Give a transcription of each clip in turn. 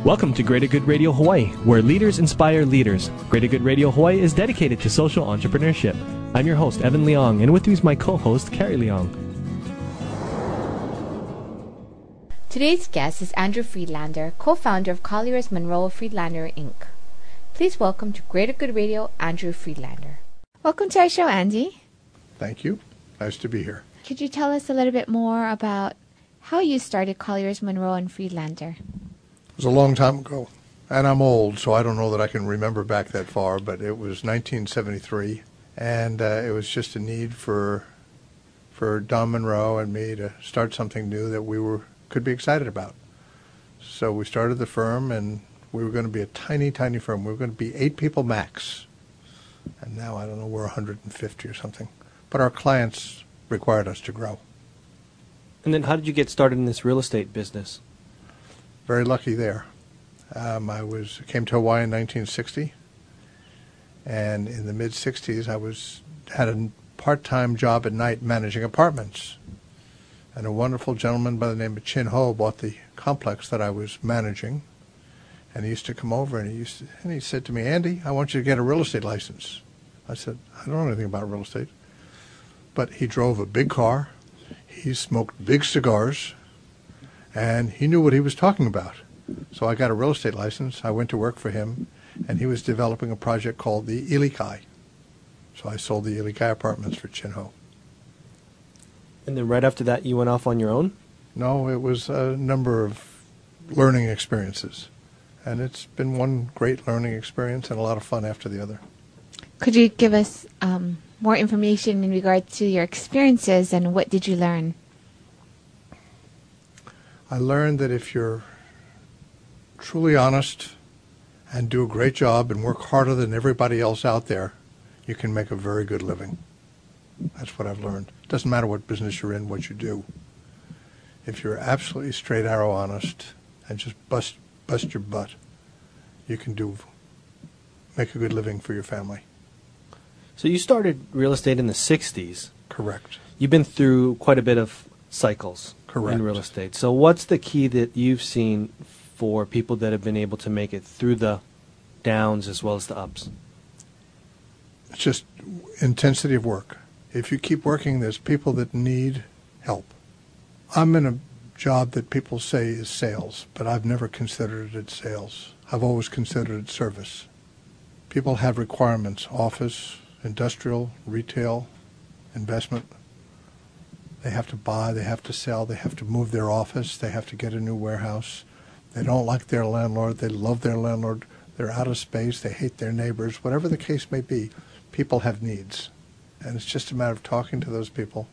Welcome to Greater Good Radio Hawaii, where leaders inspire leaders. Greater Good Radio Hawaii is dedicated to social entrepreneurship. I'm your host, Evan Leong, and with me is my co-host, Carrie Leong. Today's guest is Andrew Friedlander, co-founder of Colliers Monroe Friedlander, Inc. Please welcome to Greater Good Radio, Andrew Friedlander. Welcome to our show, Andy. Thank you. Nice to be here. Could you tell us a little bit more about how you started Colliers Monroe and Friedlander? It was a long time ago, and I'm old, so I don't know that I can remember back that far, but it was 1973, and it was just a need for Don Monroe and me to start something new that we could be excited about. So we started the firm, and we were going to be a tiny, tiny firm. We were going to be 8 people max, and now I don't know, we're 150 or something. But our clients required us to grow. And then how did you get started in this real estate business? Very lucky there. I came to Hawaii in 1960, and in the mid-60s I had a part-time job at night managing apartments. And a wonderful gentleman by the name of Chin Ho bought the complex that I was managing, and he used to come over and he said to me, "Andy, I want you to get a real estate license." I said, "I don't know anything about real estate." But he drove a big car, he smoked big cigars, and he knew what he was talking about. So I got a real estate license. I went to work for him, and he was developing a project called the Ilikai. So I sold the Ilikai apartments for Chin Ho. And then right after that, you went off on your own? No, it was a number of learning experiences. And it's been one great learning experience and a lot of fun after the other. Could you give us more information in regard to your experiences and what did you learn? I learned that if you're truly honest and do a great job and work harder than everybody else out there, you can make a very good living. That's what I've learned. It doesn't matter what business you're in, what you do. If you're absolutely straight arrow honest and just bust your butt, you can make a good living for your family. So you started real estate in the 60s. Correct. You've been through quite a bit of cycles. Correct. In real estate. So what's the key that you've seen for people that have been able to make it through the downs as well as the ups? It's just intensity of work. If you keep working, there's people that need help. I'm in a job that people say is sales, but I've never considered it sales. I've always considered it service. People have requirements: office, industrial, retail, investment. They have to buy, they have to sell, they have to move their office, they have to get a new warehouse. They don't like their landlord, they love their landlord, they're out of space, they hate their neighbors, whatever the case may be, people have needs. And it's just a matter of talking to those people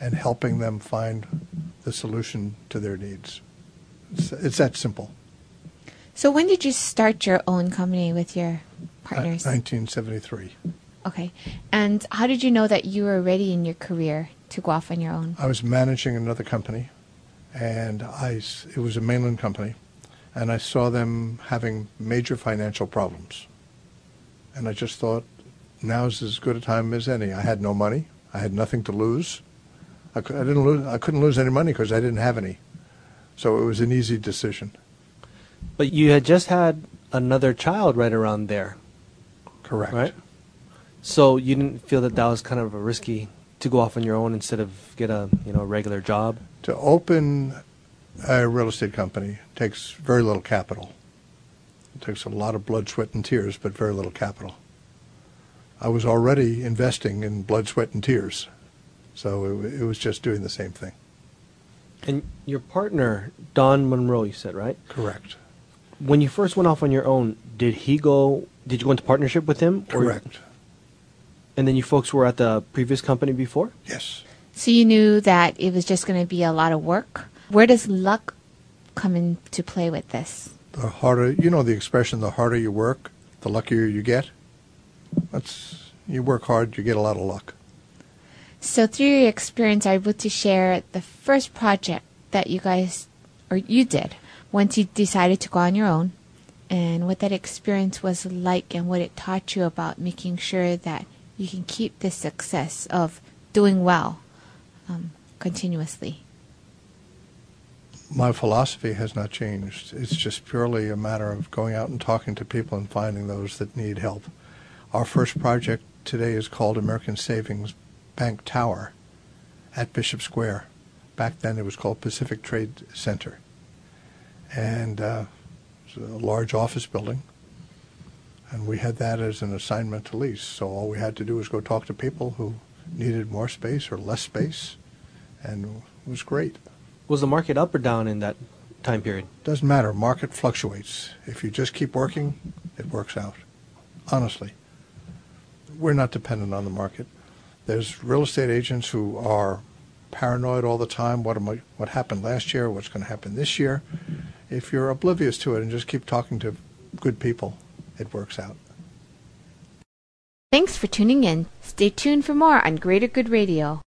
and helping them find the solution to their needs. It's that simple. So when did you start your own company with your partners? 1973. Okay. And how did you know that you were ready in your career to go off on your own? I was managing another company, and it was a mainland company, and I saw them having major financial problems. And I just thought, now's as good a time as any. I had no money. I had nothing to lose. I couldn't lose any money because I didn't have any. So it was an easy decision. But you had just had another child right around there. Correct. Right? So you didn't feel that was kind of a risky to go off on your own instead of get a regular job? To open a real estate company takes very little capital. It takes a lot of blood, sweat, and tears, but very little capital. I was already investing in blood, sweat, and tears, so it was just doing the same thing. And your partner, Don Monroe, you said, right? Correct. When you first went off on your own, did you go into partnership with him? Correct. And then you folks were at the previous company before? Yes. So you knew that it was just going to be a lot of work. Where does luck come into play with this? The harder, the expression, the harder you work, the luckier you get. You work hard, you get a lot of luck. So through your experience, are you able to share the first project that you did once you decided to go on your own, and what that experience was like and what it taught you about making sure that you can keep the success of doing well continuously? My philosophy has not changed. It's just purely a matter of going out and talking to people and finding those that need help. Our first project today is called American Savings Bank Tower at Bishop Square. Back then it was called Pacific Trade Center. And it's a large office building. And we had that as an assignment to lease. So all we had to do was go talk to people who needed more space or less space. And it was great. Was the market up or down in that time period? Doesn't matter. Market fluctuates. If you just keep working, it works out. Honestly. We're not dependent on the market. There's real estate agents who are paranoid all the time. What happened last year? What's going to happen this year? If you're oblivious to it and just keep talking to good people, it works out. Thanks for tuning in. Stay tuned for more on Greater Good Radio.